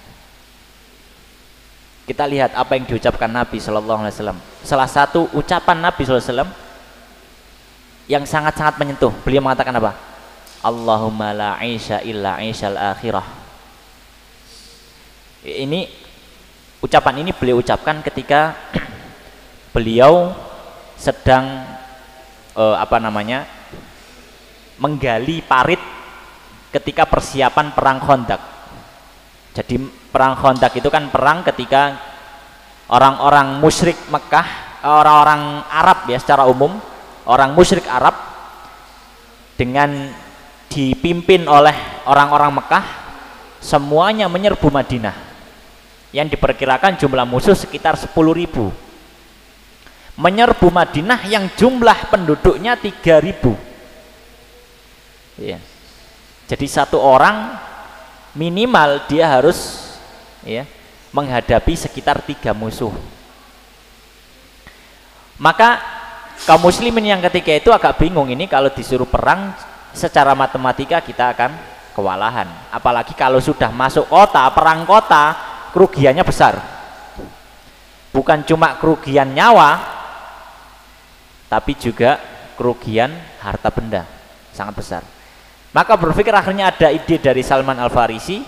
Kita lihat apa yang diucapkan Nabi Shallallahu Alaihi Wasallam. Salah satu ucapan Nabi Shallallahu Alaihi Wasallam yang sangat-sangat menyentuh. Beliau mengatakan apa? Allahumma la aisha illa aishal akhirah. Ini ucapan ini beliau ucapkan ketika beliau sedang menggali parit ketika persiapan perang Khandaq. Jadi perang Khandaq itu kan perang ketika orang-orang musyrik Mekah, orang-orang Arab ya secara umum, orang musyrik Arab dengan dipimpin oleh orang-orang Mekah semuanya menyerbu Madinah yang diperkirakan jumlah musuh sekitar 10.000, menyerbu Madinah yang jumlah penduduknya 3.000 ya. Jadi satu orang minimal dia harus ya menghadapi sekitar 3 musuh. Maka kaum muslimin yang ketika itu agak bingung, ini kalau disuruh perang secara matematika kita akan kewalahan, apalagi kalau sudah masuk kota, perang kota, kerugiannya besar, bukan cuma kerugian nyawa tapi juga kerugian harta benda sangat besar. Maka berpikir akhirnya ada ide dari Salman Al-Farisi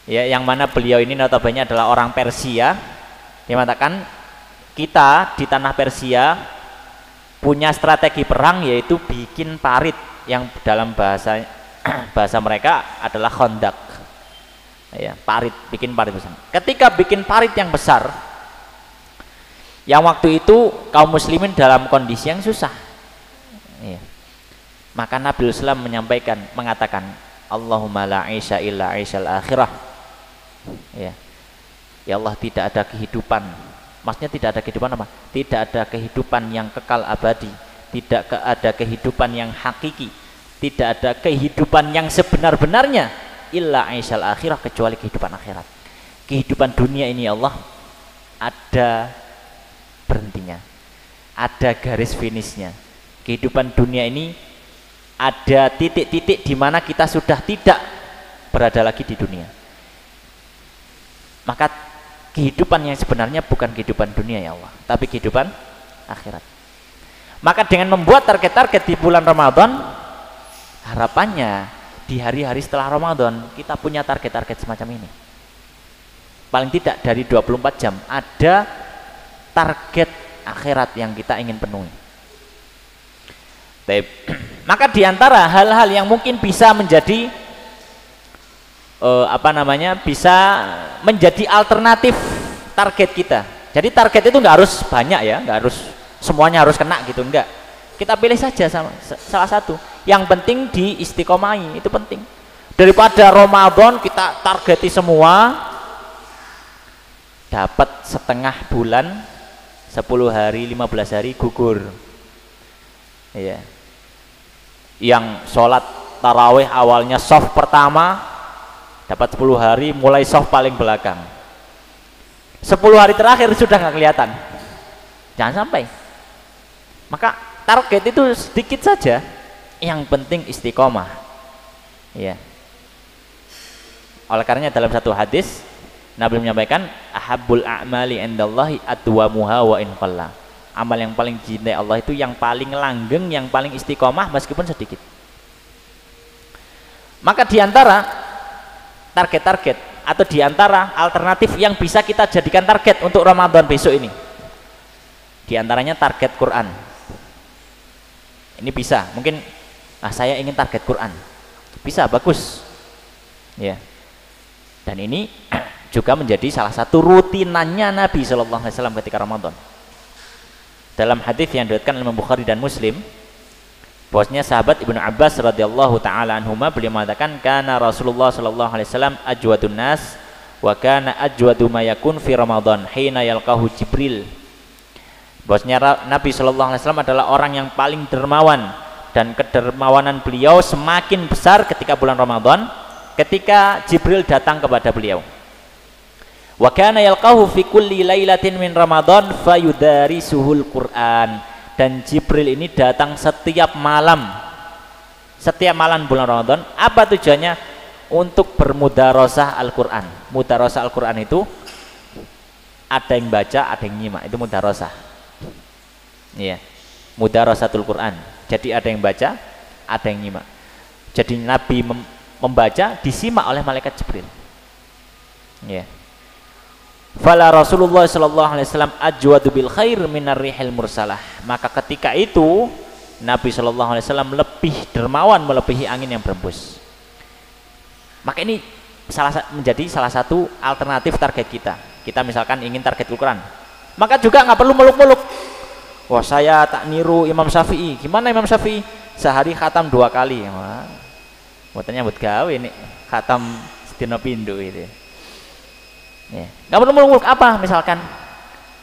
ya, yang mana beliau ini notabene adalah orang Persia. Dia mengatakan kita di tanah Persia punya strategi perang, yaitu bikin parit yang dalam bahasa mereka adalah Khandaq ya, parit, bikin parit besar. Ketika bikin parit yang besar, yang waktu itu kaum muslimin dalam kondisi yang susah ya, maka Nabi Islam mengatakan Allahumma la aisha illa aishal akhirah ya. Ya Allah, tidak ada kehidupan, maksudnya tidak ada kehidupan apa? Tidak ada kehidupan yang kekal abadi, tidak ada kehidupan yang hakiki, tidak ada kehidupan yang sebenar-benarnya illa aishal akhirah, kecuali kehidupan akhirat. Kehidupan dunia ini ya Allah ada berhentinya, ada garis finishnya. Kehidupan dunia ini ada titik-titik di mana kita sudah tidak berada lagi di dunia. Maka kehidupan yang sebenarnya bukan kehidupan dunia ya Allah, tapi kehidupan akhirat. Maka dengan membuat target-target di bulan Ramadan, harapannya di hari-hari setelah Ramadan kita punya target-target semacam ini. Paling tidak dari 24 jam ada target akhirat yang kita ingin penuhi. Maka diantara hal-hal yang mungkin bisa menjadi bisa menjadi alternatif target kita. Jadi target itu nggak harus banyak ya, nggak harus semuanya harus kena gitu, enggak. Kita pilih saja salah satu. Yang penting di istiqomahi, itu penting. Daripada Ramadan kita targeti semua, dapat setengah bulan, 10 hari, 15 hari gugur. Iya. Yang sholat tarawih awalnya soft pertama, dapat 10 hari mulai soft paling belakang, 10 hari terakhir sudah nggak kelihatan. Jangan sampai. Maka target itu sedikit saja, yang penting istiqomah ya. Oleh karenanya dalam satu hadis Nabi menyampaikan ahabbul a'mali indallahi adwamuha wa in qalla. Amal yang paling dicintai Allah itu yang paling langgeng, yang paling istiqomah meskipun sedikit. Maka diantara target-target atau diantara alternatif yang bisa kita jadikan target untuk Ramadan besok ini, diantaranya target Quran. Ini bisa, mungkin saya ingin target Quran, bisa, bagus ya. Dan ini juga menjadi salah satu rutinannya Nabi SAW ketika Ramadan. Dalam hadis yang diriwayatkan oleh Imam Bukhari dan Muslim, bahwasanya sahabat Ibnu Abbas radhiyallahu taala anhuma beliau mengatakan kana Rasulullah sallallahu alaihi wasallam ajwadun nas wa kana ajwadu ma yakun fi Ramadan hina yalqahu Jibril. Bahwasanya Nabi sallallahu alaihi wasallam adalah orang yang paling dermawan, dan kedermawanan beliau semakin besar ketika bulan Ramadan ketika Jibril datang kepada beliau. Wa kana yalqahu fi kulli lailatin min Ramadan fayudarisuhul Quran. Dan Jibril ini datang setiap malam bulan Ramadan. Apa tujuannya? Untuk bermudarosah Al-Quran. Mudarosah Al-Quran itu ada yang baca, ada yang nyimak, itu mudarosah ya, mudarosatul Quran. Jadi ada yang baca, ada yang nyimak. Jadi Nabi membaca, disimak oleh malaikat Jibril ya. Fala Rasulullah sallallahu alaihi wasallam ajwadu bil khair minar rihil mursalah. Maka ketika itu Nabi Shallallahu Alaihi Wasallam lebih dermawan melebihi angin yang berembus. Maka ini menjadi salah satu alternatif target kita. Kita misalkan ingin target Al-Quran, maka juga nggak perlu muluk-muluk. Wah, saya tak niru Imam Syafi'i. Gimana Imam Syafi'i? Sehari khatam 2 kali. Wah, buatannya buat gawe nih, khatam sedina pindho itu. Ya. Nggak perlu muluk-muluk apa, misalkan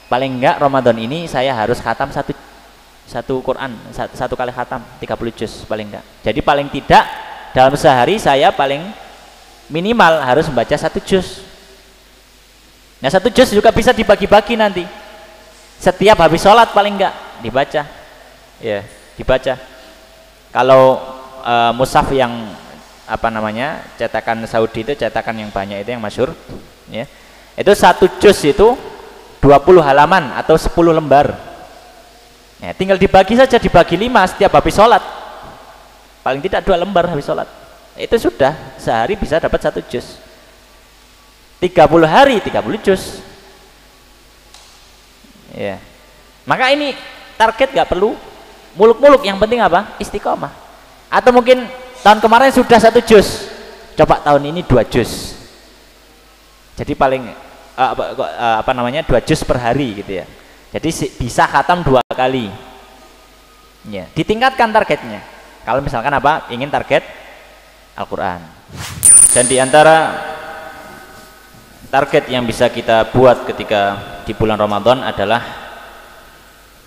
paling enggak Ramadan ini saya harus khatam satu Quran, satu kali khatam 30 juz paling enggak. Jadi paling tidak dalam sehari saya paling minimal harus membaca 1 juz. Nah 1 juz juga bisa dibagi-bagi nanti. Setiap habis sholat paling enggak dibaca, ya dibaca. Kalau mushaf yang apa namanya cetakan Saudi itu, cetakan yang banyak itu yang masyhur, ya itu 1 juz itu 20 halaman atau 10 lembar. Ya, tinggal dibagi saja, dibagi 5 setiap habis sholat. Paling tidak 2 lembar habis sholat. Itu sudah sehari bisa dapat 1 juz. 30 hari 30 juz. Ya. Maka ini target gak perlu muluk-muluk, yang penting apa? Istiqomah. Atau mungkin tahun kemarin sudah 1 juz, coba tahun ini 2 juz. Jadi paling apa namanya 2 juz per hari gitu ya. Jadi bisa khatam 2 kali. Ya, ditingkatkan targetnya. Kalau misalkan apa? Ingin target Al-Quran. Dan diantara target yang bisa kita buat ketika di bulan Ramadan adalah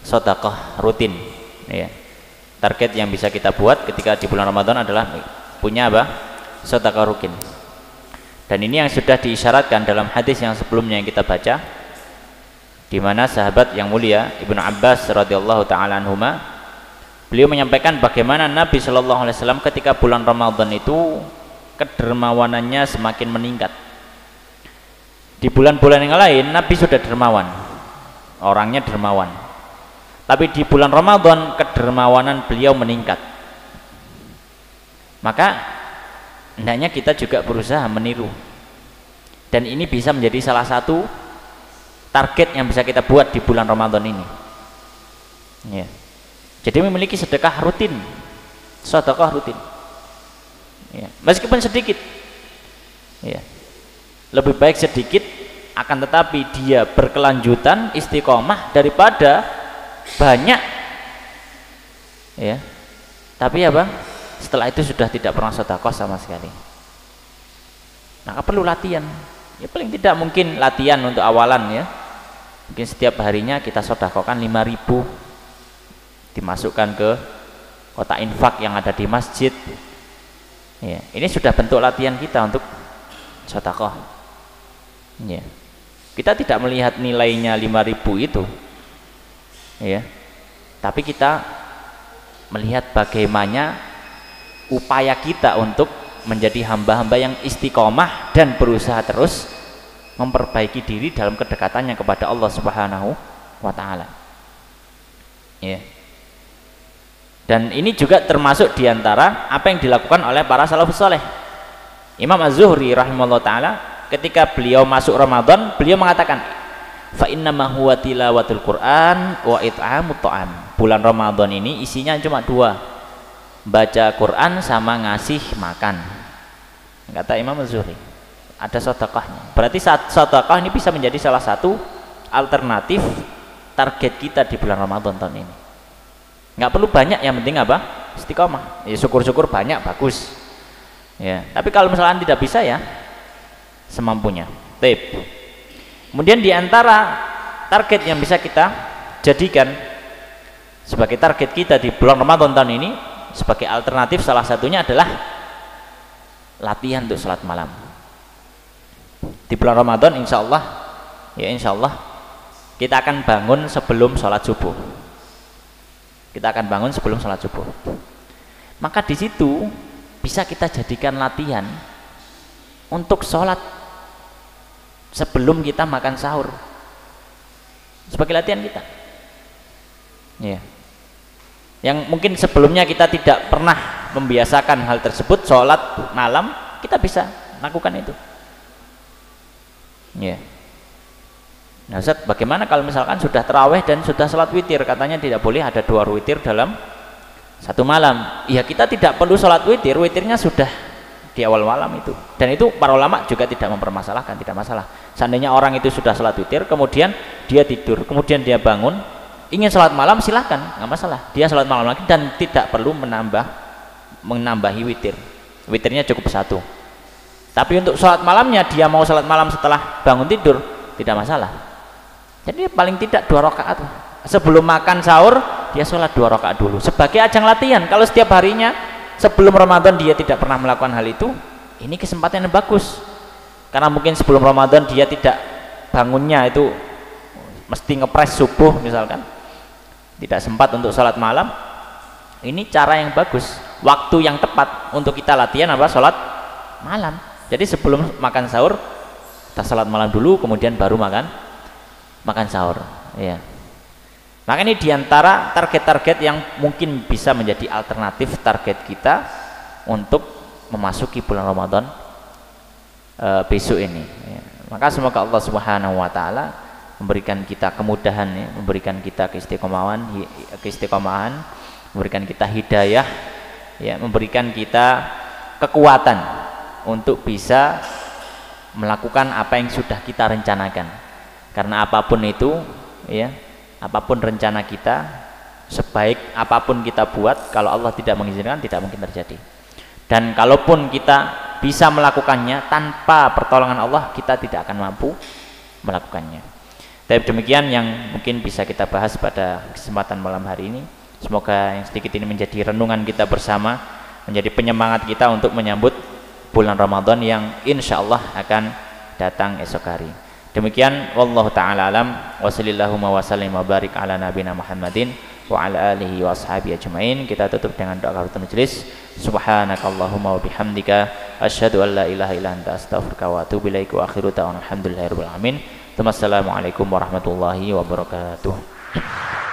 sedekah rutin. Ya. Target yang bisa kita buat ketika di bulan Ramadan adalah punya apa? Sedekah rutin. Dan ini yang sudah diisyaratkan dalam hadis yang sebelumnya yang kita baca, di mana sahabat yang mulia Ibnu Abbas radhiyallahu taala anhuma, beliau menyampaikan bagaimana Nabi Shallallahu Alaihi Wasallam ketika bulan Ramadan itu kedermawanannya semakin meningkat. Di bulan-bulan yang lain Nabi sudah dermawan, orangnya dermawan, tapi di bulan Ramadan kedermawanan beliau meningkat. Maka hendaknya kita juga berusaha meniru, dan ini bisa menjadi salah satu target yang bisa kita buat di bulan Ramadan ini. Ya. Jadi memiliki sedekah rutin, sedekah rutin. Ya. Meskipun sedikit, ya. Lebih baik sedikit, akan tetapi dia berkelanjutan istiqomah daripada banyak. Ya. Tapi apa? Setelah itu sudah tidak pernah sedekah sama sekali. Maka perlu latihan. Ya paling tidak mungkin latihan untuk awalan ya. Mungkin setiap harinya kita sedekahkan 5.000, dimasukkan ke kotak infak yang ada di masjid. Ya, ini sudah bentuk latihan kita untuk sedekah. Ya. Kita tidak melihat nilainya 5.000 itu. Ya. Tapi kita melihat bagaimana upaya kita untuk menjadi hamba-hamba yang istiqomah dan berusaha terus memperbaiki diri dalam kedekatannya kepada Allah Subhanahu wa taala. Ya. Dan ini juga termasuk diantara apa yang dilakukan oleh para salafus saleh. Imam Az-Zuhri rahimahullah taala ketika beliau masuk Ramadan, beliau mengatakan, fa inna ma huwa tilawatul Quran wa it'amut ta'am. Bulan Ramadan ini isinya cuma 2, baca Quran sama ngasih makan. Kata Imam Az-Zuhri, ada sedekahnya. Berarti sedekah ini bisa menjadi salah satu alternatif target kita di bulan Ramadan tahun ini. Nggak perlu banyak, yang penting apa? Istiqomah. Ya syukur-syukur banyak, bagus. Ya, tapi kalau misalnya tidak bisa ya semampunya. Tip. Kemudian diantara target yang bisa kita jadikan sebagai target kita di bulan Ramadan tahun ini, sebagai alternatif salah satunya adalah latihan untuk salat malam. Di bulan Ramadan insya Allah kita akan bangun sebelum sholat subuh. Kita akan bangun sebelum sholat subuh. Maka di situ bisa kita jadikan latihan untuk sholat sebelum kita makan sahur, sebagai latihan kita. Ya. Yang mungkin sebelumnya kita tidak pernah membiasakan hal tersebut, sholat malam, kita bisa lakukan itu. Ya. Nah Ustaz, bagaimana kalau misalkan sudah terawih dan sudah sholat witir? Katanya tidak boleh ada 2 witir dalam satu malam. Ya kita tidak perlu sholat witir, witirnya sudah di awal malam itu. Dan itu para ulama juga tidak mempermasalahkan, tidak masalah. Seandainya orang itu sudah sholat witir, kemudian dia tidur, kemudian dia bangun, ingin sholat malam, silahkan, nggak masalah. Dia sholat malam lagi dan tidak perlu menambahi witir. Witirnya cukup satu. Tapi untuk sholat malamnya, dia mau sholat malam setelah bangun tidur, tidak masalah. Jadi paling tidak 2 rakaat. Sebelum makan sahur, dia sholat 2 rakaat dulu. Sebagai ajang latihan. Kalau setiap harinya, sebelum Ramadan dia tidak pernah melakukan hal itu, ini kesempatan yang bagus. Karena mungkin sebelum Ramadan dia tidak bangunnya itu mesti ngepres subuh misalkan. Tidak sempat untuk sholat malam. Ini cara yang bagus. Waktu yang tepat untuk kita latihan apa? Sholat malam. Jadi sebelum makan sahur kita salat malam dulu, kemudian baru makan sahur. Ya. Maka ini diantara target-target yang mungkin bisa menjadi alternatif target kita untuk memasuki bulan Ramadan besok ini. Ya. Maka semoga Allah Subhanahu Wa Taala memberikan kita kemudahan, ya, memberikan kita keistiqomahan, memberikan kita hidayah, ya, memberikan kita kekuatan untuk bisa melakukan apa yang sudah kita rencanakan. Karena apapun itu, ya, apapun rencana kita, sebaik apapun kita buat, kalau Allah tidak mengizinkan tidak mungkin terjadi. Dan kalaupun kita bisa melakukannya tanpa pertolongan Allah, kita tidak akan mampu melakukannya. Tapi demikian yang mungkin bisa kita bahas pada kesempatan malam hari ini. Semoga yang sedikit ini menjadi renungan kita bersama, menjadi penyemangat kita untuk menyambut bulan Ramadan yang insya Allah akan datang esok hari. Demikian, wallahu ta'ala alam, wa sallallahu wa sallim wa barik ala nabina Muhammadin wa ala alihi wa ashabihi ajma'in. Kita tutup dengan doa kafaratul majelis. Subhanakallahumma wa bihamdika asyhadu an la ilaha illa anta astaghfiruka wa atubu ilaik wa akhiru da'wana alhamdulillahirabbil alamin. Wassalamualaikum warahmatullahi wabarakatuh.